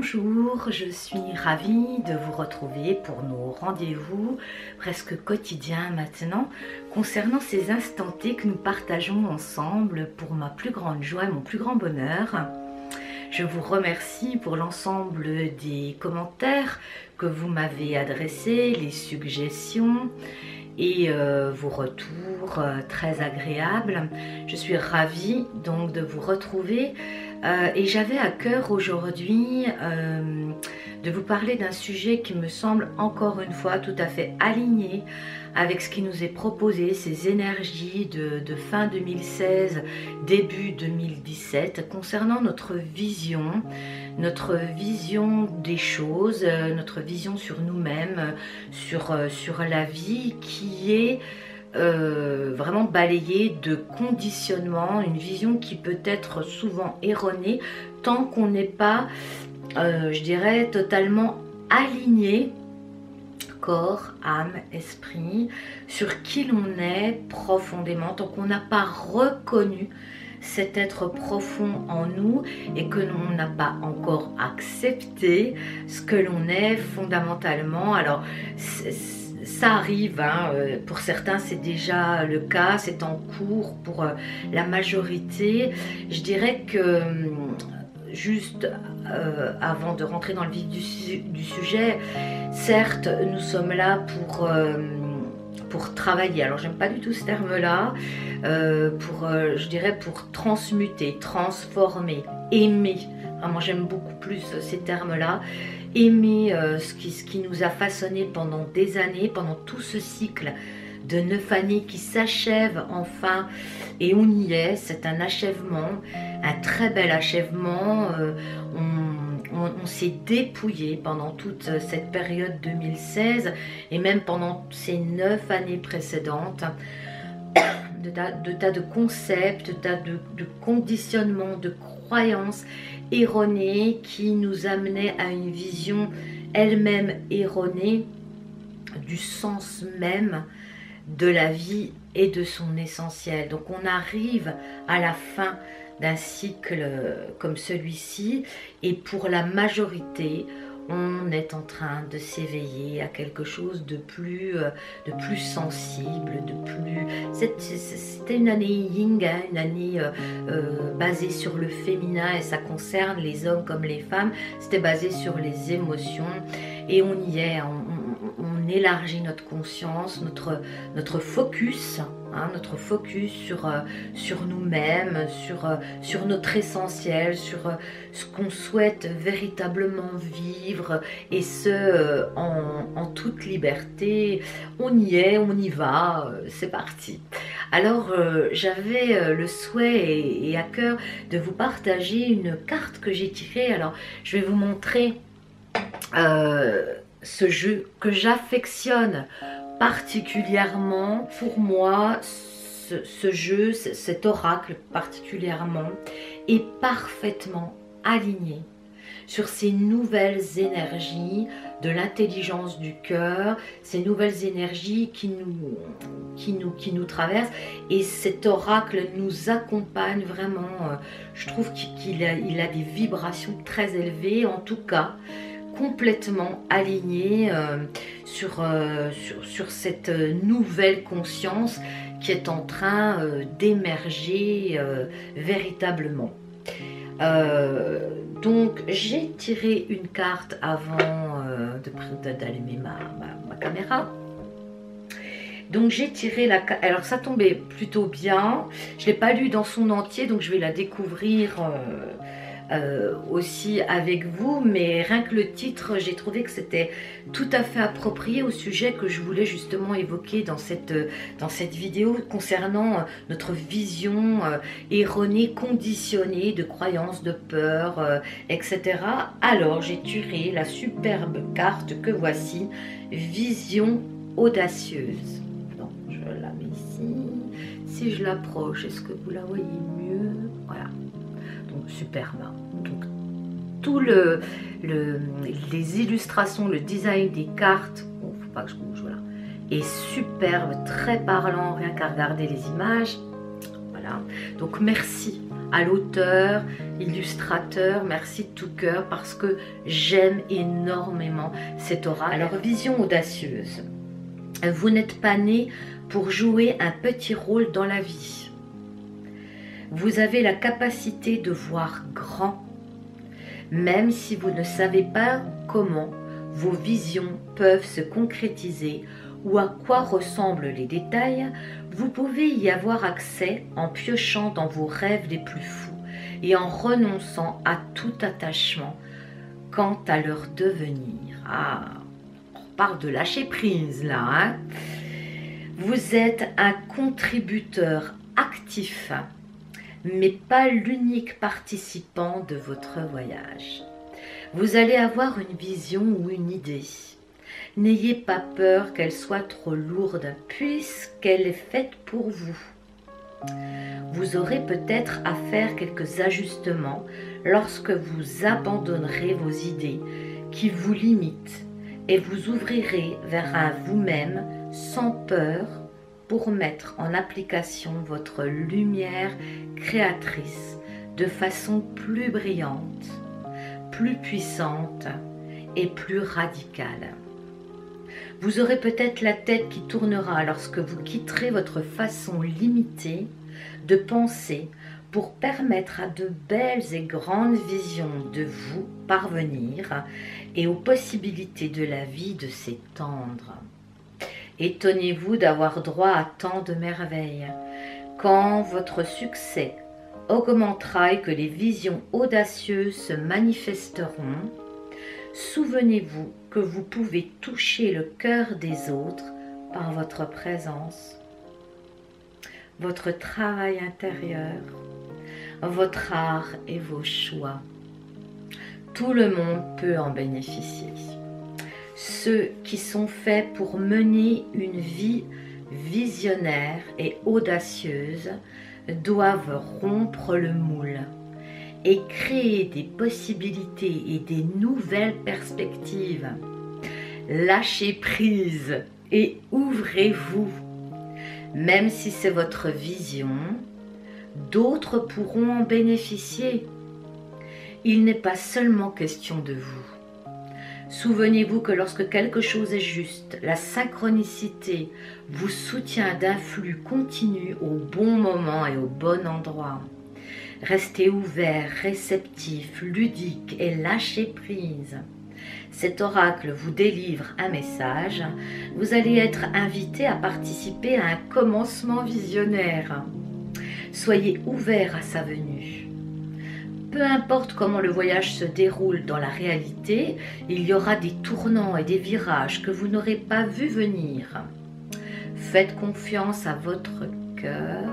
Bonjour, je suis ravie de vous retrouver pour nos rendez-vous presque quotidiens maintenant concernant ces instants T que nous partageons ensemble pour ma plus grande joie et mon plus grand bonheur. Je vous remercie pour l'ensemble des commentaires que vous m'avez adressés, les suggestions et vos retours très agréables. Je suis ravie donc de vous retrouver et j'avais à cœur aujourd'hui de vous parler d'un sujet qui me semble encore une fois tout à fait aligné avec ce qui nous est proposé, ces énergies de fin 2016, début 2017, concernant notre vision des choses, notre vision sur nous-mêmes, sur la vie qui est vraiment balayée de conditionnement, une vision qui peut être souvent erronée tant qu'on n'est pas, je dirais, totalement aligné corps, âme, esprit, sur qui l'on est profondément, tant qu'on n'a pas reconnu cet être profond en nous et que l'on n'a pas encore accepté ce que l'on est fondamentalement. Alors ça arrive, hein, pour certains c'est déjà le cas, c'est en cours pour la majorité. Je dirais que juste avant de rentrer dans le vif du sujet, certes nous sommes là pour travailler, alors j'aime pas du tout ce terme là, je dirais pour transmuter, transformer, aimer. Vraiment j'aime beaucoup plus ces termes là, aimer ce qui nous a façonné pendant des années, pendant tout ce cycle de 9 années qui s'achève enfin, et on y est, c'est un achèvement, un très bel achèvement. On s'est dépouillé pendant toute cette période 2016 et même pendant ces 9 années précédentes de tas de concepts, de tas de conditionnements, de croyances erronées qui nous amenaient à une vision elle-même erronée du sens même de la vie et de son essentiel. Donc on arrive à la fin d'un cycle comme celui-ci et pour la majorité on est en train de s'éveiller à quelque chose de plus sensible, de plus... C'était une année yin, hein, une année basée sur le féminin, et ça concerne les hommes comme les femmes. C'était basé sur les émotions et on y est, on élargit notre conscience, notre focus, hein, notre focus sur nous-mêmes, sur notre essentiel, sur ce qu'on souhaite véritablement vivre, et ce en toute liberté. On y est, on y va, c'est parti. Alors j'avais le souhait et à cœur de vous partager une carte que j'ai tirée. Alors je vais vous montrer ce jeu que j'affectionne particulièrement. Pour moi, ce jeu, cet oracle particulièrement, est parfaitement aligné sur ces nouvelles énergies de l'intelligence du cœur, ces nouvelles énergies qui nous traversent, et cet oracle nous accompagne vraiment. Je trouve qu'il a des vibrations très élevées, en tout cas complètement aligné sur cette nouvelle conscience qui est en train d'émerger véritablement. Donc j'ai tiré une carte avant d'allumer ma caméra. Donc j'ai tiré la carte, alors ça tombait plutôt bien, je ne l'ai pas lu dans son entier, donc je vais la découvrir aussi avec vous, mais rien que le titre, j'ai trouvé que c'était tout à fait approprié au sujet que je voulais justement évoquer dans cette vidéo concernant notre vision erronée, conditionnée de croyances, de peur, etc. Alors j'ai tiré la superbe carte que voici, Vision audacieuse. Donc je la mets ici, si je l'approche, est-ce que vous la voyez mieux? Voilà. Donc superbe. Donc tout les illustrations, le design des cartes, bon, faut pas que je bouge, voilà, est superbe, très parlant, rien qu'à regarder les images. Voilà. Donc merci à l'auteur, illustrateur, merci de tout cœur parce que j'aime énormément cet oracle. Alors, vision audacieuse. Vous n'êtes pas né pour jouer un petit rôle dans la vie. Vous avez la capacité de voir grand, même si vous ne savez pas comment vos visions peuvent se concrétiser ou à quoi ressemblent les détails, vous pouvez y avoir accès en piochant dans vos rêves les plus fous et en renonçant à tout attachement quant à leur devenir. Ah, on parle de lâcher prise là, hein? Vous êtes un contributeur actif, mais pas l'unique participant de votre voyage. Vous allez avoir une vision ou une idée. N'ayez pas peur qu'elle soit trop lourde, puisqu'elle est faite pour vous. Vous aurez peut-être à faire quelques ajustements lorsque vous abandonnerez vos idées qui vous limitent et vous ouvrirez vers un vous-même sans peur pour mettre en application votre lumière créatrice de façon plus brillante, plus puissante et plus radicale. Vous aurez peut-être la tête qui tournera lorsque vous quitterez votre façon limitée de penser pour permettre à de belles et grandes visions de vous parvenir et aux possibilités de la vie de s'étendre. Étonnez-vous d'avoir droit à tant de merveilles. Quand votre succès augmentera et que les visions audacieuses se manifesteront, souvenez-vous que vous pouvez toucher le cœur des autres par votre présence, votre travail intérieur, votre art et vos choix. Tout le monde peut en bénéficier. Ceux qui sont faits pour mener une vie visionnaire et audacieuse doivent rompre le moule et créer des possibilités et des nouvelles perspectives. Lâchez prise et ouvrez-vous. Même si c'est votre vision, d'autres pourront en bénéficier. Il n'est pas seulement question de vous. Souvenez-vous que lorsque quelque chose est juste, la synchronicité vous soutient d'un flux continu au bon moment et au bon endroit. Restez ouvert, réceptif, ludique et lâchez prise. Cet oracle vous délivre un message. Vous allez être invité à participer à un commencement visionnaire. Soyez ouvert à sa venue. Peu importe comment le voyage se déroule dans la réalité, il y aura des tournants et des virages que vous n'aurez pas vus venir. Faites confiance à votre cœur,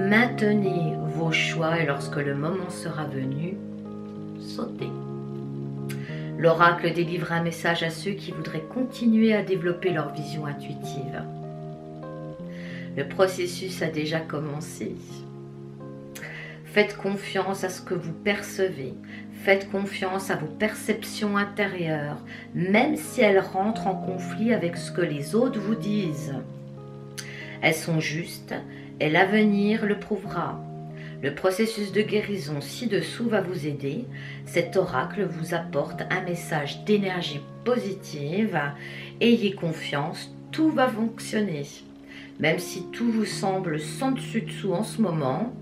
maintenez vos choix et lorsque le moment sera venu, sautez. L'oracle délivre un message à ceux qui voudraient continuer à développer leur vision intuitive. Le processus a déjà commencé. Faites confiance à ce que vous percevez. Faites confiance à vos perceptions intérieures, même si elles rentrent en conflit avec ce que les autres vous disent. Elles sont justes et l'avenir le prouvera. Le processus de guérison ci-dessous va vous aider. Cet oracle vous apporte un message d'énergie positive. Ayez confiance, tout va fonctionner. Même si tout vous semble sans dessus-dessous en ce moment,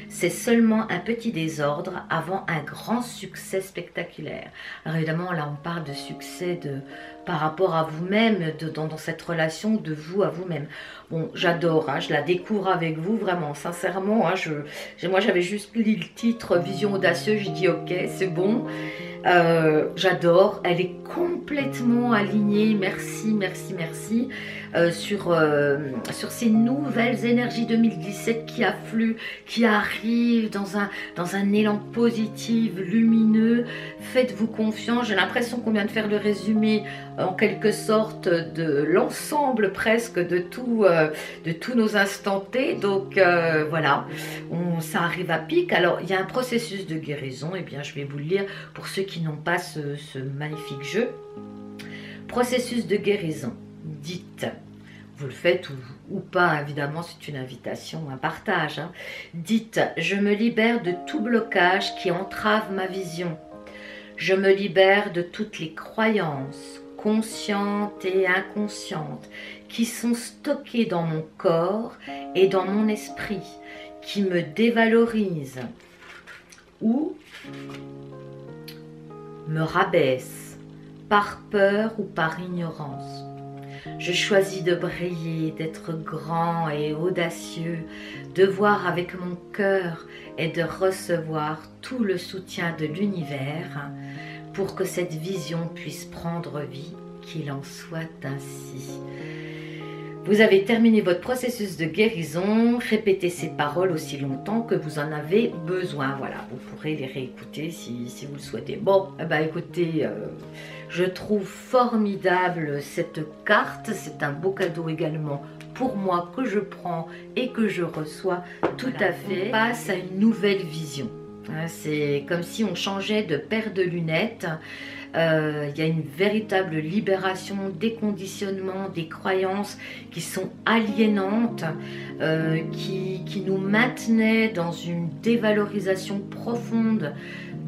c'est seulement un petit désordre avant un grand succès spectaculaire. Alors évidemment, là, on parle de succès par rapport à vous-même, dans cette relation de vous à vous-même. Bon, j'adore, hein, je la découvre avec vous, vraiment, sincèrement. Hein, moi, j'avais juste lu le titre « Vision audacieuse », j'ai dit « Ok, c'est bon ». J'adore, elle est complètement alignée, merci, merci, merci, sur ces nouvelles énergies 2017 qui affluent, qui arrivent dans un élan positif, lumineux. Faites-vous confiance, j'ai l'impression qu'on vient de faire le résumé en quelque sorte de l'ensemble presque de tous nos instants T, donc voilà, ça arrive à pic. Alors il y a un processus de guérison, et bien je vais vous le lire pour ceux qui n'ont pas ce magnifique jeu. Processus de guérison. Dites, vous le faites ou pas, évidemment, c'est une invitation, un partage. Hein. Dites, je me libère de tout blocage qui entrave ma vision. Je me libère de toutes les croyances, conscientes et inconscientes, qui sont stockées dans mon corps et dans mon esprit, qui me dévalorisent ou me rabaissent par peur ou par ignorance. Je choisis de briller, d'être grand et audacieux, de voir avec mon cœur et de recevoir tout le soutien de l'univers pour que cette vision puisse prendre vie, qu'il en soit ainsi. Vous avez terminé votre processus de guérison, répétez ces paroles aussi longtemps que vous en avez besoin. Voilà, vous pourrez les réécouter si vous le souhaitez. Bon, écoutez, je trouve formidable cette carte, c'est un beau cadeau également pour moi que je prends et que je reçois tout à fait. On passe à une nouvelle vision. C'est comme si on changeait de paire de lunettes. Il y a une véritable libération des conditionnements, des croyances qui sont aliénantes, qui nous maintenaient dans une dévalorisation profonde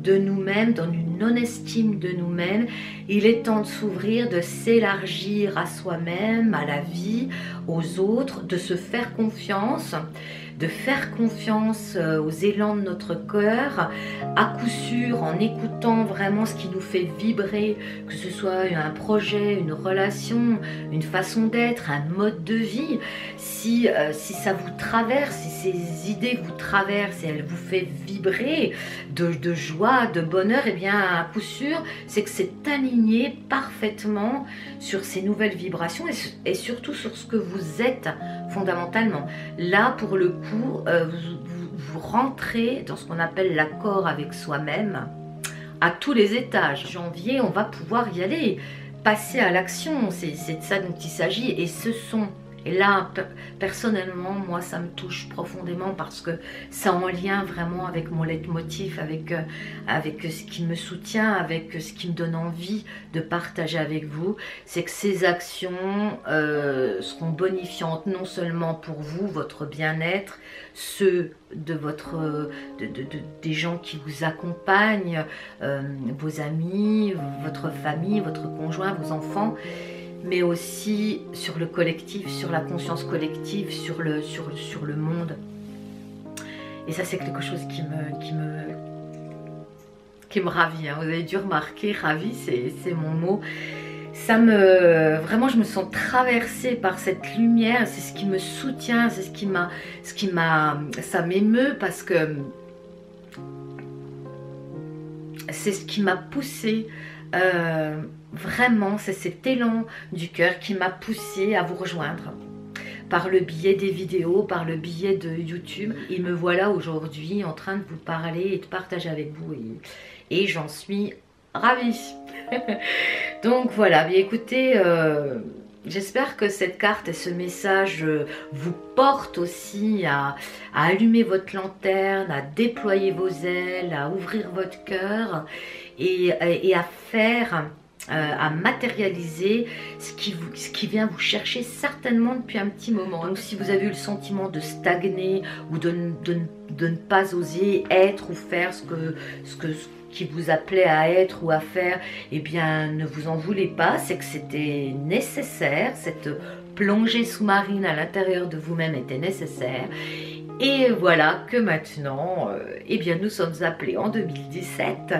de nous-mêmes, dans une non-estime de nous-mêmes. Il est temps de s'ouvrir, de s'élargir à soi-même, à la vie, aux autres, de se faire confiance, de faire confiance aux élans de notre cœur, à coup sûr en écoutant vraiment ce qui nous fait vibrer, que ce soit un projet, une relation, une façon d'être, un mode de vie. Si ça vous traverse, si ces idées vous traversent et elles vous fait vibrer de joie, de bonheur, eh bien à coup sûr, c'est que c'est aligné parfaitement sur ces nouvelles vibrations et surtout sur ce que vous êtes fondamentalement. Là, pour le coup, vous rentrez dans ce qu'on appelle l'accord avec soi-même à tous les étages. Janvier, on va pouvoir y aller, passer à l'action, c'est de ça dont il s'agit. Et ce sont, et là, personnellement, moi, ça me touche profondément parce que c'est en lien vraiment avec mon leitmotiv, avec ce qui me soutient, avec ce qui me donne envie de partager avec vous. C'est que ces actions seront bonifiantes non seulement pour vous, votre bien-être, ceux de des gens qui vous accompagnent, vos amis, votre famille, votre conjoint, vos enfants, mais aussi sur le collectif, sur la conscience collective, sur le monde. Et ça, c'est quelque chose qui me ravit. Hein. Vous avez dû remarquer, ravi, c'est mon mot. Ça vraiment, je me sens traversée par cette lumière. C'est ce qui me soutient, c'est ça m'émeut parce que c'est ce qui m'a poussée. Vraiment, c'est cet élan du cœur qui m'a poussée à vous rejoindre par le biais des vidéos, par le biais de YouTube. Et me voilà aujourd'hui en train de vous parler et de partager avec vous et j'en suis ravie. Donc voilà, bien écoutez, j'espère que cette carte et ce message vous portent aussi à allumer votre lanterne, à déployer vos ailes, à ouvrir votre cœur et à faire, à matérialiser ce qui vient vous chercher certainement depuis un petit moment. Donc si vous avez eu le sentiment de stagner ou de ne pas oser être ou faire ce qui vous appelait à être ou à faire, eh bien ne vous en voulez pas, c'est que c'était nécessaire, cette plongée sous-marine à l'intérieur de vous-même était nécessaire. Et voilà que maintenant, eh bien nous sommes appelés en 2017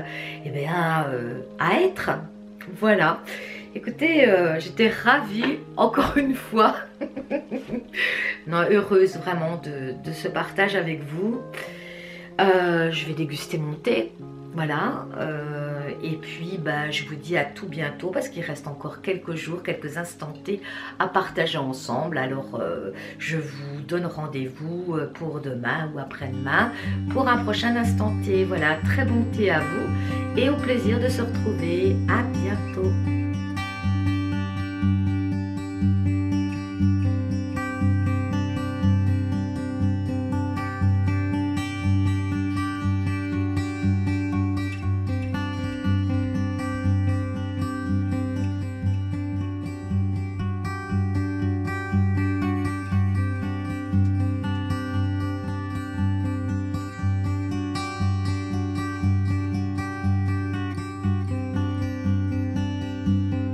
eh bien, à être. Voilà. Écoutez, j'étais ravie, encore une fois, non, heureuse vraiment de ce partage avec vous. Je vais déguster mon thé. Voilà, et puis je vous dis à tout bientôt parce qu'il reste encore quelques jours, quelques instants T à partager ensemble. Alors je vous donne rendez-vous pour demain ou après-demain pour un prochain instant T. Voilà, très bon thé à vous et au plaisir de se retrouver. À bientôt.